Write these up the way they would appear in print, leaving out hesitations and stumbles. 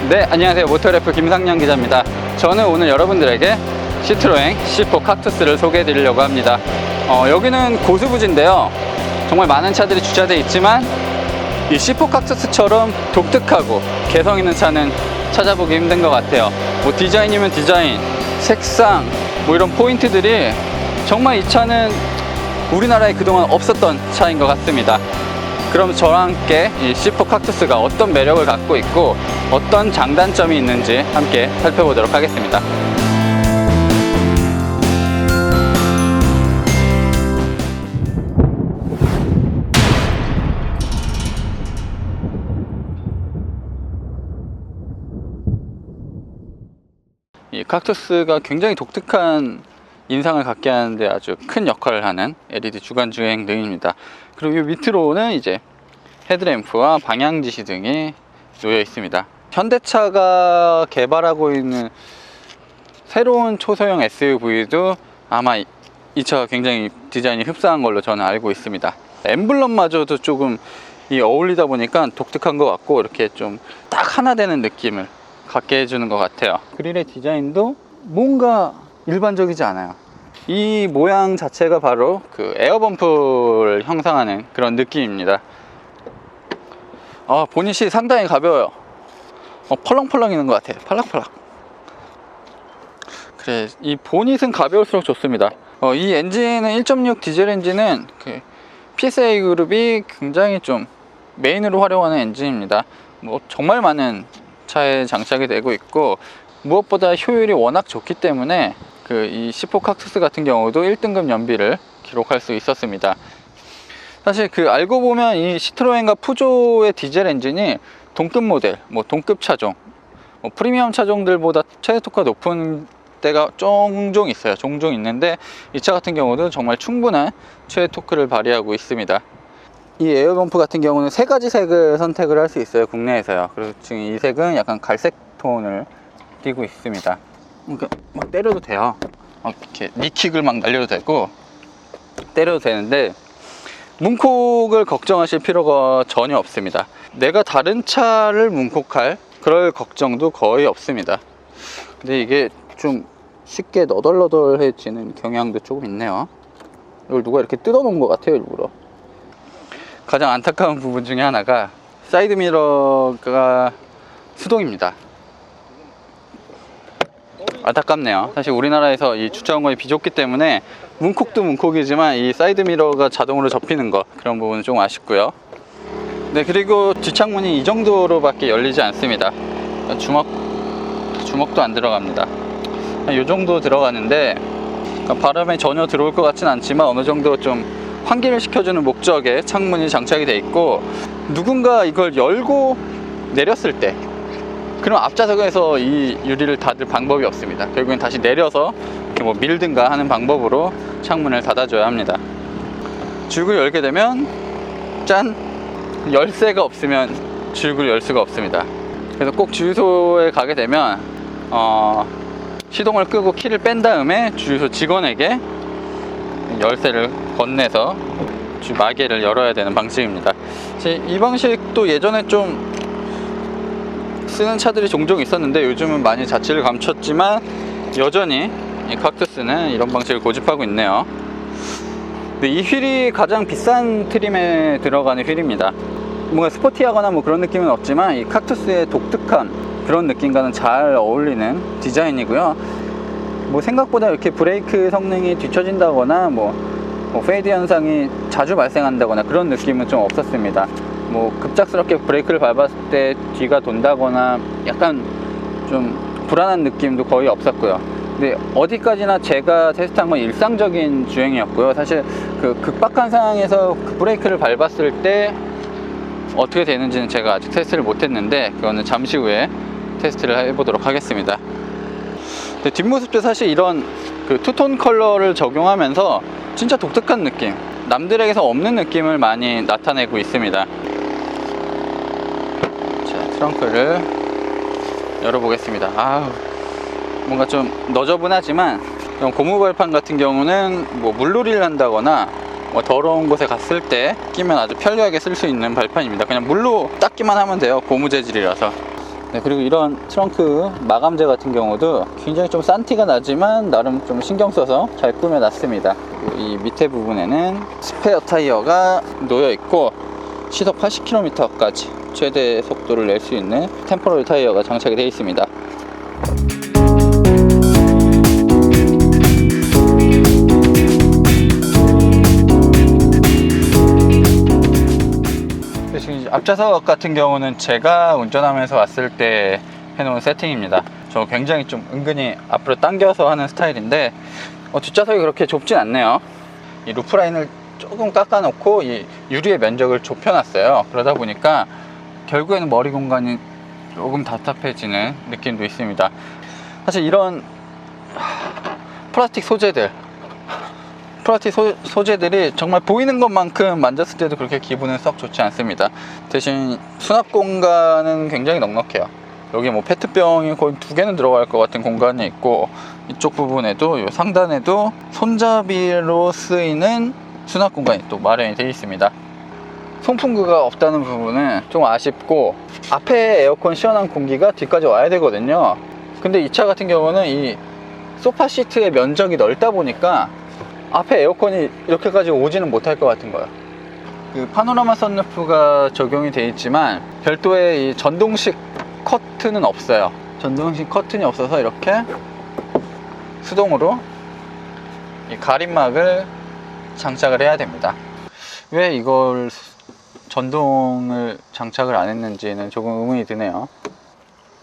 네, 안녕하세요. 모터래프 김상영 기자입니다. 저는 오늘 여러분들에게 시트로엥 C4 칵투스를 소개해 드리려고 합니다. 여기는 고수부지인데요. 정말 많은 차들이 주차되어 있지만 이 C4 칵투스처럼 독특하고 개성 있는 차는 찾아보기 힘든 것 같아요. 뭐 디자인이면 디자인, 색상, 뭐 이런 포인트들이 정말 이 차는 우리나라에 그동안 없었던 차인 것 같습니다. 그럼 저와 함께 이 C4 칵투스가 어떤 매력을 갖고 있고 어떤 장단점이 있는지 함께 살펴보도록 하겠습니다. 이 칵투스가 굉장히 독특한 인상을 갖게 하는데 아주 큰 역할을 하는 LED 주간 주행 등입니다. 그리고 이 밑으로는 이제 헤드램프와 방향지시 등이 놓여 있습니다. 현대차가 개발하고 있는 새로운 초소형 SUV도 아마 이 차가 굉장히 디자인이 흡사한 걸로 저는 알고 있습니다. 엠블럼마저도 조금 어울리다 보니까 독특한 것 같고 이렇게 좀 딱 하나 되는 느낌을 갖게 해주는 것 같아요. 그릴의 디자인도 뭔가 일반적이지 않아요. 이 모양 자체가 바로 그 에어범프를 형상하는 그런 느낌입니다. 보닛이 상당히 가벼워요. 펄렁펄렁이는 것 같아요. 팔락팔락. 그래, 이 보닛은 가벼울수록 좋습니다. 이 엔진은 1.6 디젤 엔진은 그 PSA 그룹이 굉장히 좀 메인으로 활용하는 엔진입니다. 뭐 정말 많은 차에 장착이 되고 있고 무엇보다 효율이 워낙 좋기 때문에 이 C4 칵투스 같은 경우도 1등급 연비를 기록할 수 있었습니다. 사실 알고 보면 이 시트로엔과 푸조의 디젤 엔진이 동급 모델, 동급 차종, 프리미엄 차종들보다 최대 토크가 높은 때가 종종 있어요. 종종 있는데 이 차 같은 경우도 정말 충분한 최대 토크를 발휘하고 있습니다. 이 에어범프 같은 경우는 세 가지 색을 선택을 할 수 있어요. 국내에서요. 그래서 지금 이 색은 약간 갈색 톤을 띠고 있습니다. 그러니까 막 때려도 돼요. 이렇게 니킥을 막 날려도 되고 때려도 되는데 문콕을 걱정하실 필요가 전혀 없습니다. 내가 다른 차를 문콕할 그럴 걱정도 거의 없습니다. 근데 이게 좀 쉽게 너덜너덜해지는 경향도 조금 있네요. 이걸 누가 이렇게 뜯어놓은 것 같아요, 일부러. 가장 안타까운 부분 중에 하나가 사이드미러가 수동입니다. 안타깝네요. 사실 우리나라에서 이 주차 공간이 비좁기 때문에 문콕도 문콕이지만 이 사이드미러가 자동으로 접히는 거, 그런 부분은 좀 아쉽고요. 네, 그리고 뒷창문이 이 정도로밖에 열리지 않습니다. 주먹도 안 들어갑니다. 이 정도 들어가는데 바람이 전혀 들어올 것 같진 않지만 어느 정도 좀 환기를 시켜주는 목적의 창문이 장착이 되어 있고, 누군가 이걸 열고 내렸을 때 그럼 앞좌석에서 이 유리를 닫을 방법이 없습니다. 결국엔 다시 내려서 이렇게 밀든가 하는 방법으로 창문을 닫아줘야 합니다. 주유구를 열게 되면 짠! 열쇠가 없으면 주유구를 열 수가 없습니다. 그래서 꼭 주유소에 가게 되면 시동을 끄고 키를 뺀 다음에 주유소 직원에게 열쇠를 건네서 마개를 열어야 되는 방식입니다. 이 방식도 예전에 좀 쓰는 차들이 종종 있었는데 요즘은 많이 자취를 감췄지만 여전히 이 칵투스는 이런 방식을 고집하고 있네요. 근데 이 휠이 가장 비싼 트림에 들어가는 휠입니다. 뭔가 스포티하거나 그런 느낌은 없지만 이 칵투스의 독특한 그런 느낌과는 잘 어울리는 디자인이고요. 생각보다 이렇게 브레이크 성능이 뒤처진다거나 페이드 현상이 자주 발생한다거나 그런 느낌은 좀 없었습니다. 급작스럽게 브레이크를 밟았을 때 뒤가 돈다거나 약간 좀 불안한 느낌도 거의 없었고요. 근데 어디까지나 제가 테스트한 건 일상적인 주행이었고요. 사실 급박한 상황에서 브레이크를 밟았을 때 어떻게 되는지는 제가 아직 테스트를 못했는데 그거는 잠시 후에 테스트를 해보도록 하겠습니다. 근데 뒷모습도 사실 이런 투톤 컬러를 적용하면서 진짜 독특한 느낌, 남들에게서 없는 느낌을 많이 나타내고 있습니다. 자, 트렁크를 열어보겠습니다. 뭔가 좀 너저분하지만 고무 발판 같은 경우는 물놀이를 한다거나 더러운 곳에 갔을 때 끼면 아주 편리하게 쓸 수 있는 발판입니다. 그냥 물로 닦기만 하면 돼요. 고무 재질이라서. 네, 그리고 이런 트렁크 마감재 같은 경우도 굉장히 좀 싼 티가 나지만 나름 좀 신경 써서 잘 꾸며 놨습니다. 이 밑에 부분에는 스페어 타이어가 놓여 있고 시속 80km까지 최대 속도를 낼 수 있는 템포럴 타이어가 장착이 되어 있습니다. 지금 앞좌석 같은 경우는 제가 운전하면서 왔을 때 해놓은 세팅입니다. 저 굉장히 좀 은근히 앞으로 당겨서 하는 스타일인데 뒷좌석이 그렇게 좁진 않네요. 이 루프라인을 조금 깎아놓고 이 유리의 면적을 좁혀놨어요. 그러다 보니까 결국에는 머리 공간이 조금 답답해지는 느낌도 있습니다. 사실 이런 플라스틱 소재들이 정말 보이는 것만큼 만졌을 때도 그렇게 기분은 썩 좋지 않습니다. 대신 수납 공간은 굉장히 넉넉해요. 여기 뭐 페트병이 거의 2개는 들어갈 것 같은 공간이 있고, 이쪽 부분에도 이 상단에도 손잡이로 쓰이는 수납 공간이 또 마련이 되어 있습니다. 송풍구가 없다는 부분은 좀 아쉽고, 앞에 에어컨 시원한 공기가 뒤까지 와야 되거든요. 근데 이 차 같은 경우는 이 소파 시트의 면적이 넓다 보니까 앞에 에어컨이 이렇게까지 오지는 못할 것 같은 거예요. 그 파노라마 선루프가 적용이 되어 있지만 별도의 이 전동식 커튼은 없어요. 전동식 커튼이 없어서 이렇게 수동으로 이 가림막을 장착을 해야 됩니다. 왜 이걸 전동을 장착을 안 했는지는 조금 의문이 드네요.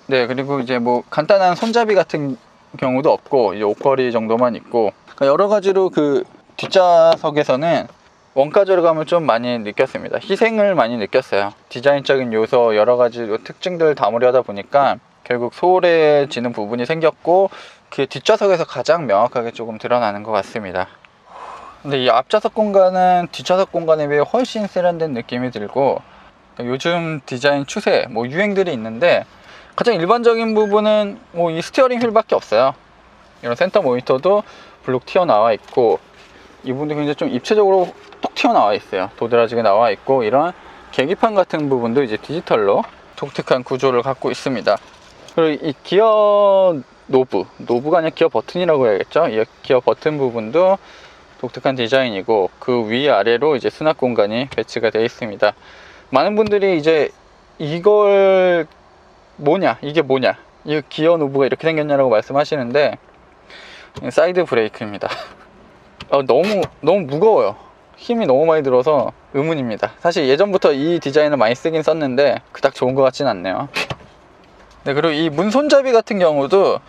네, 그리고 이제 뭐 간단한 손잡이 같은 경우도 없고 이제 옷걸이 정도만 있고, 여러 가지로 그 뒷좌석에서는 원가 절감을 좀 많이 느꼈습니다. 희생을 많이 느꼈어요. 디자인적인 요소 여러 가지 특징들을 담으려다 보니까 결국 소홀해지는 부분이 생겼고, 그 뒷좌석에서 가장 명확하게 조금 드러나는 것 같습니다. 근데 이 앞좌석 공간은 뒷좌석 공간에 비해 훨씬 세련된 느낌이 들고, 요즘 디자인 추세, 뭐 유행들이 있는데 가장 일반적인 부분은 뭐 이 스티어링 휠밖에 없어요. 이런 센터 모니터도 블록 튀어나와 있고, 이 부분도 굉장히 좀 입체적으로 톡 튀어나와 있어요. 도드라지게 나와 있고, 이런 계기판 같은 부분도 이제 디지털로 독특한 구조를 갖고 있습니다. 그리고 이 기어 노브가 아니라 기어 버튼이라고 해야겠죠. 이 기어 버튼 부분도 독특한 디자인이고, 그 위아래로 이제 수납 공간이 배치가 되어 있습니다. 많은 분들이 이제 이게 뭐냐, 이 기어 노브가 이렇게 생겼냐라고 말씀하시는데, 사이드 브레이크입니다. 너무 무거워요. 힘이 너무 많이 들어서 의문입니다. 사실 예전부터 이 디자인을 많이 쓰긴 썼는데 그닥 좋은 것 같진 않네요. 네, 그리고 이 문 손잡이 같은 경우도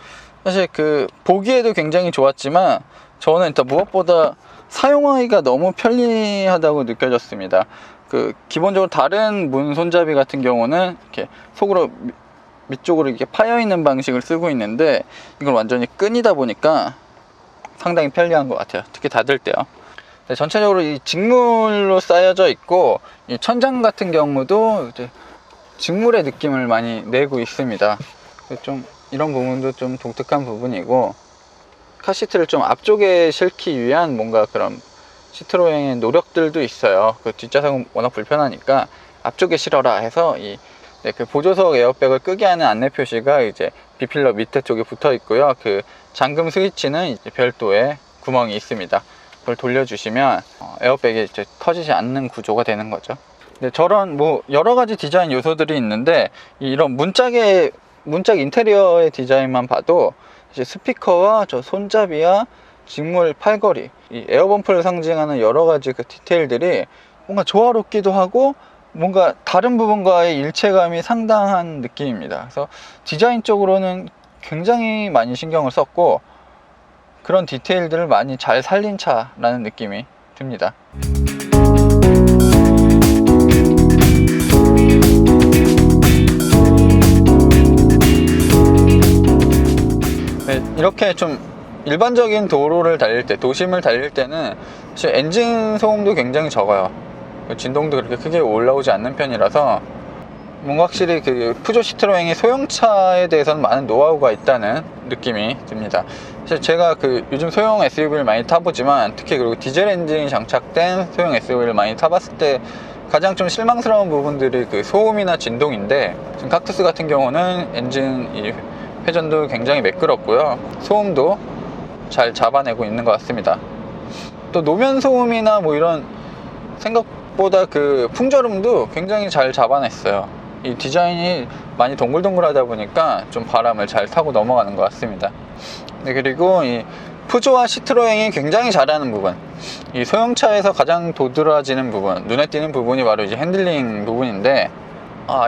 사실 그 보기에도 굉장히 좋았지만 저는 일단 무엇보다 사용하기가 너무 편리하다고 느껴졌습니다. 그 기본적으로 다른 문 손잡이 같은 경우는 이렇게 속으로 밑쪽으로 이렇게 파여 있는 방식을 쓰고 있는데, 이건 완전히 끈이다 보니까 상당히 편리한 것 같아요. 특히 닫을 때요. 네, 전체적으로 이 직물로 쌓여져 있고, 이 천장 같은 경우도 이제 직물의 느낌을 많이 내고 있습니다. 좀 이런 부분도 좀 독특한 부분이고, 카시트를 좀 앞쪽에 실기 위한 뭔가 그런 시트로행의 노력들도 있어요. 그 뒷좌석은 워낙 불편하니까 앞쪽에 실어라 해서 그 보조석 에어백을 끄게 하는 안내 표시가 이제 B필러 밑에 쪽에 붙어 있고요. 그 잠금 스위치는 이제 별도의 구멍이 있습니다. 그걸 돌려주시면 에어백이 이제 터지지 않는 구조가 되는 거죠. 근데 저런 뭐 여러 가지 디자인 요소들이 있는데, 이런 문짝 인테리어의 디자인만 봐도 이제 스피커와 저 손잡이와 직물 팔걸이, 이 에어범프를 상징하는 여러 가지 그 디테일들이 뭔가 조화롭기도 하고 뭔가 다른 부분과의 일체감이 상당한 느낌입니다. 그래서 디자인적으로는 굉장히 많이 신경을 썼고, 그런 디테일들을 많이 잘 살린 차라는 느낌이 듭니다. 네, 이렇게 좀 일반적인 도로를 달릴 때, 도심을 달릴 때는 사실 엔진 소음도 굉장히 적어요. 진동도 그렇게 크게 올라오지 않는 편이라서 뭔가 확실히 그 푸조 시트로행이 소형차에 대해서는 많은 노하우가 있다는 느낌이 듭니다. 사실 제가 그 요즘 소형 SUV를 많이 타보지만, 특히 그리고 디젤 엔진이 장착된 소형 SUV를 많이 타봤을 때 가장 좀 실망스러운 부분들이 그 소음이나 진동인데, 지금 칵투스 같은 경우는 엔진 이 회전도 굉장히 매끄럽고요, 소음도 잘 잡아내고 있는 것 같습니다. 또 노면 소음이나 뭐 이런 생각보다 그 풍절음도 굉장히 잘 잡아냈어요. 이 디자인이 많이 동글동글하다 보니까 좀 바람을 잘 타고 넘어가는 것 같습니다. 네, 그리고 이 푸조와 시트로행이 굉장히 잘하는 부분, 이 소형차에서 가장 도드라지는 부분, 눈에 띄는 부분이 바로 이제 핸들링 부분인데,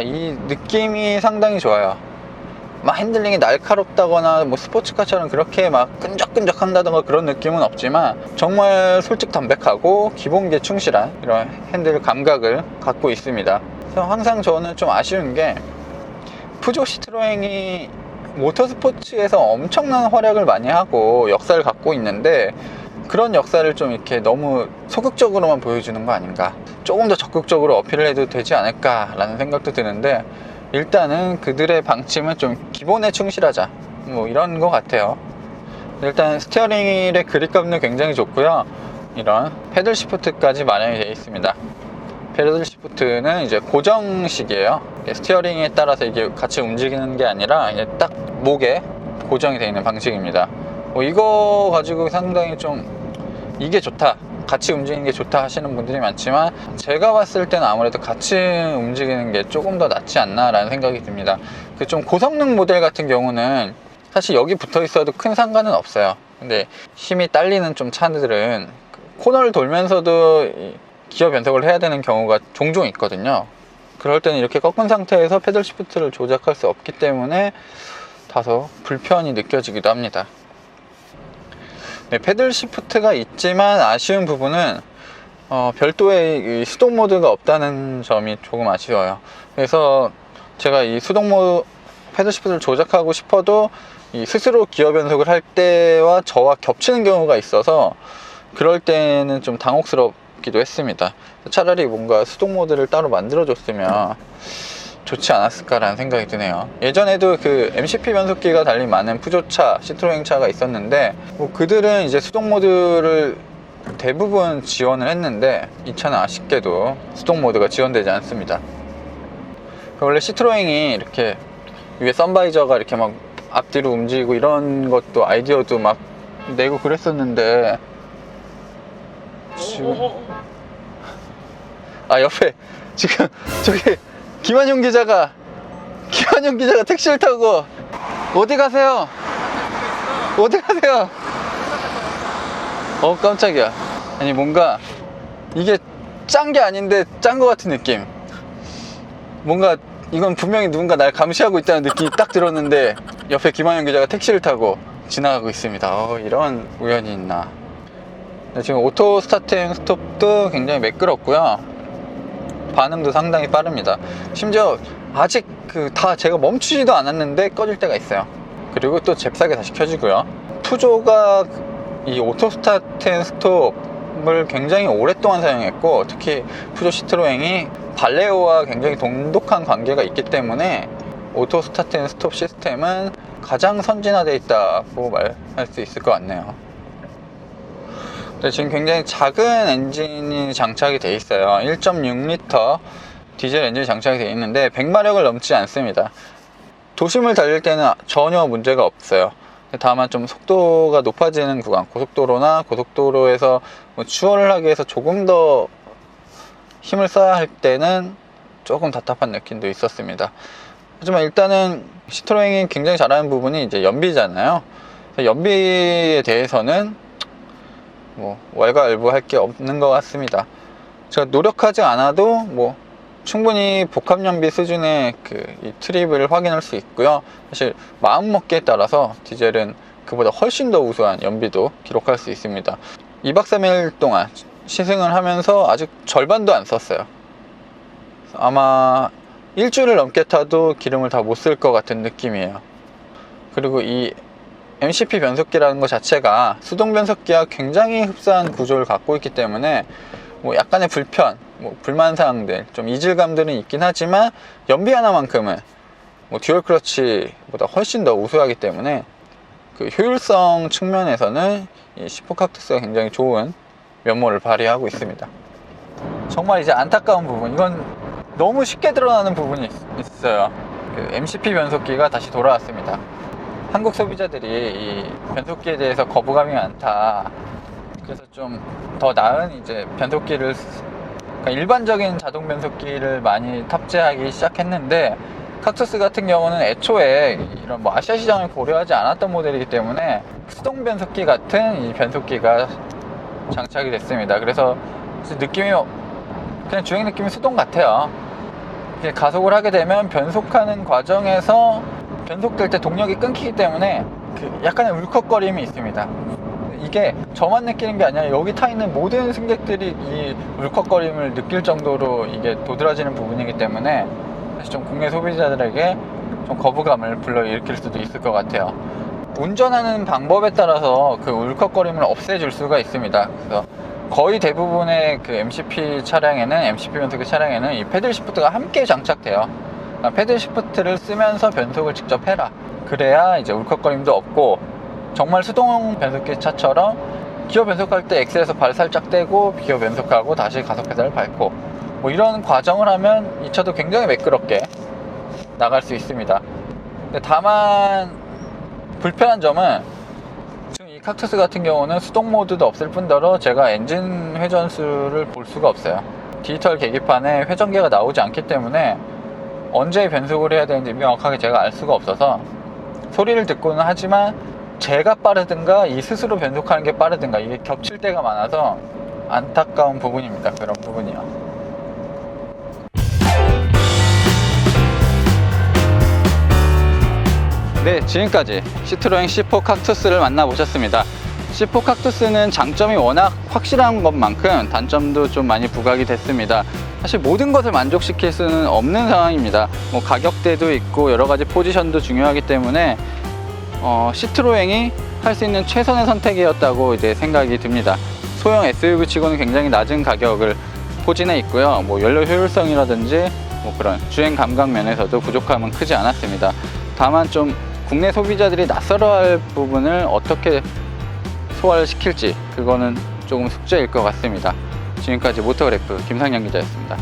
이 느낌이 상당히 좋아요. 막 핸들링이 날카롭다거나 뭐 스포츠카처럼 그렇게 막 끈적끈적 한다던가 그런 느낌은 없지만, 정말 솔직 담백하고 기본기에 충실한 이런 핸들 감각을 갖고 있습니다. 그래서 항상 저는 좀 아쉬운 게, 푸조 시트로행이 모터스포츠에서 엄청난 활약을 많이 하고 역사를 갖고 있는데, 그런 역사를 좀 이렇게 너무 소극적으로만 보여주는 거 아닌가, 조금 더 적극적으로 어필을 해도 되지 않을까 라는 생각도 드는데, 일단은 그들의 방침은 좀 기본에 충실하자, 뭐 이런 거 같아요. 일단 스티어링의 그립감도 굉장히 좋고요, 이런 패들 시프트까지 마련이 되어 있습니다. 패들 시프트는 이제 고정식이에요. 스티어링에 따라서 이게 같이 움직이는 게 아니라 이게 딱 목에 고정이 되어 있는 방식입니다. 이거 가지고 상당히 좀 이게 좋다, 같이 움직이는 게 좋다 하시는 분들이 많지만, 제가 봤을 때는 아무래도 같이 움직이는 게 조금 더 낫지 않나 라는 생각이 듭니다. 그 좀 고성능 모델 같은 경우는 사실 여기 붙어 있어도 큰 상관은 없어요. 근데 힘이 딸리는 좀 차들은 코너를 돌면서도 기어 변속을 해야 되는 경우가 종종 있거든요. 그럴 때는 이렇게 꺾은 상태에서 패들 시프트를 조작할 수 없기 때문에 다소 불편이 느껴지기도 합니다. 네, 패들 시프트가 있지만 아쉬운 부분은 별도의 이 수동 모드가 없다는 점이 조금 아쉬워요. 그래서 제가 이 수동 모드 패들 시프트를 조작하고 싶어도 이 스스로 기어 변속을 할 때와 저와 겹치는 경우가 있어서, 그럴 때는 좀 당혹스럽기도 했습니다. 차라리 뭔가 수동 모드를 따로 만들어 줬으면 좋지 않았을까라는 생각이 드네요. 예전에도 그 MCP 변속기가 달린 많은 푸조차, 시트로행 차가 있었는데, 뭐 그들은 이제 수동 모드를 대부분 지원을 했는데, 이 차는 아쉽게도 수동 모드가 지원되지 않습니다. 원래 시트로행이 이렇게 위에 선바이저가 이렇게 막 앞뒤로 움직이고 이런 것도 아이디어도 막 내고 그랬었는데, 지금 옆에 지금 저기 김한용 기자가 택시를 타고 어디 가세요? 깜짝이야. 아니, 뭔가 이게 짠 게 아닌데 짠 거 같은 느낌. 뭔가 이건 분명히 누군가 날 감시하고 있다는 느낌이 딱 들었는데, 옆에 김한용 기자가 택시를 타고 지나가고 있습니다. 이런 우연이 있나. 지금 오토 스타트 앤 스톱도 굉장히 매끄럽고요, 반응도 상당히 빠릅니다. 심지어 아직 다 제가 멈추지도 않았는데 꺼질 때가 있어요. 그리고 또 잽싸게 다시 켜지고요. 푸조가 이 오토 스타트 앤 스톱을 굉장히 오랫동안 사용했고, 특히 푸조 시트로행이 발레오와 굉장히 돈독한 관계가 있기 때문에 오토 스타트 앤 스톱 시스템은 가장 선진화되어 있다고 말할 수 있을 것 같네요. 지금 굉장히 작은 엔진이 장착이 되어 있어요. 1.6L 디젤 엔진이 장착이 되어 있는데 100마력을 넘지 않습니다. 도심을 달릴 때는 전혀 문제가 없어요. 다만 좀 속도가 높아지는 구간, 고속도로나 고속도로에서 뭐 추월을 하기 위해서 조금 더 힘을 써야 할 때는 조금 답답한 느낌도 있었습니다. 하지만 일단은 시트로행이 굉장히 잘하는 부분이 이제 연비잖아요. 연비에 대해서는 뭐 왈가왈부할 게 없는 것 같습니다. 제가 노력하지 않아도 뭐 충분히 복합연비 수준의 이 트립을 확인할 수 있고요. 사실 마음먹기에 따라서 디젤은 그보다 훨씬 더 우수한 연비도 기록할 수 있습니다. 2박 3일 동안 시승을 하면서 아직 절반도 안 썼어요. 아마 일주일을 넘게 타도 기름을 다 못 쓸 것 같은 느낌이에요. 그리고 이 MCP 변속기라는 것 자체가 수동 변속기와 굉장히 흡사한 구조를 갖고 있기 때문에 뭐 약간의 불만사항들, 좀 이질감들은 있긴 하지만 연비 하나만큼은 뭐 듀얼 클러치보다 훨씬 더 우수하기 때문에 그 효율성 측면에서는 이 C4 칵투스가 굉장히 좋은 면모를 발휘하고 있습니다. 정말 이제 안타까운 부분, 이건 너무 쉽게 드러나는 부분이 있어요. 그 MCP 변속기가 다시 돌아왔습니다. 한국 소비자들이 이 변속기에 대해서 거부감이 많다, 그래서 좀 더 나은 이제 변속기를, 그러니까 일반적인 자동 변속기를 많이 탑재하기 시작했는데, 칵투스 같은 경우는 애초에 이런 뭐 아시아 시장을 고려하지 않았던 모델이기 때문에 수동 변속기 같은 이 변속기가 장착이 됐습니다. 그래서 느낌이 그냥 주행 느낌이 수동 같아요. 가속을 하게 되면 변속하는 과정에서 변속될 때 동력이 끊기기 때문에 그 약간의 울컥거림이 있습니다. 이게 저만 느끼는 게 아니라 여기 타 있는 모든 승객들이 이 울컥거림을 느낄 정도로 이게 도드라지는 부분이기 때문에 사실 좀 국내 소비자들에게 좀 거부감을 불러일으킬 수도 있을 것 같아요. 운전하는 방법에 따라서 그 울컥거림을 없애줄 수가 있습니다. 그래서 거의 대부분의 그 MCP 차량에는, MCP 변속기 차량에는 이 패들 시프트가 함께 장착돼요. 그러니까 패들 시프트를 쓰면서 변속을 직접 해라, 그래야 이제 울컥거림도 없고, 정말 수동 변속기 차처럼 기어 변속할 때 엑셀에서 발 살짝 떼고 비어 변속하고 다시 가속 페달을 밟고 뭐 이런 과정을 하면 이 차도 굉장히 매끄럽게 나갈 수 있습니다. 근데 다만 불편한 점은 지금 이 칵투스 같은 경우는 수동 모드도 없을 뿐더러 제가 엔진 회전수를 볼 수가 없어요. 디지털 계기판에 회전계가 나오지 않기 때문에 언제 변속을 해야 되는지 명확하게 제가 알 수가 없어서 소리를 듣고는 하지만 제가 빠르든가 이 스스로 변속하는 게 빠르든가 이게 겹칠 때가 많아서 안타까운 부분입니다. 그런 부분이요. 네, 지금까지 시트로엔 C4 칵투스를 만나보셨습니다. C4 칵투스는 장점이 워낙 확실한 것만큼 단점도 좀 많이 부각이 됐습니다. 사실 모든 것을 만족시킬 수는 없는 상황입니다. 뭐 가격대도 있고 여러 가지 포지션도 중요하기 때문에 시트로행이 할 수 있는 최선의 선택이었다고 이제 생각이 듭니다. 소형 SUV 치고는 굉장히 낮은 가격을 포진해 있고요. 뭐 연료 효율성이라든지 뭐 그런 주행 감각 면에서도 부족함은 크지 않았습니다. 다만 좀 국내 소비자들이 낯설어할 부분을 어떻게 소화를 시킬지, 그거는 조금 숙제일 것 같습니다. 지금까지 모터그래프 김상현 기자였습니다.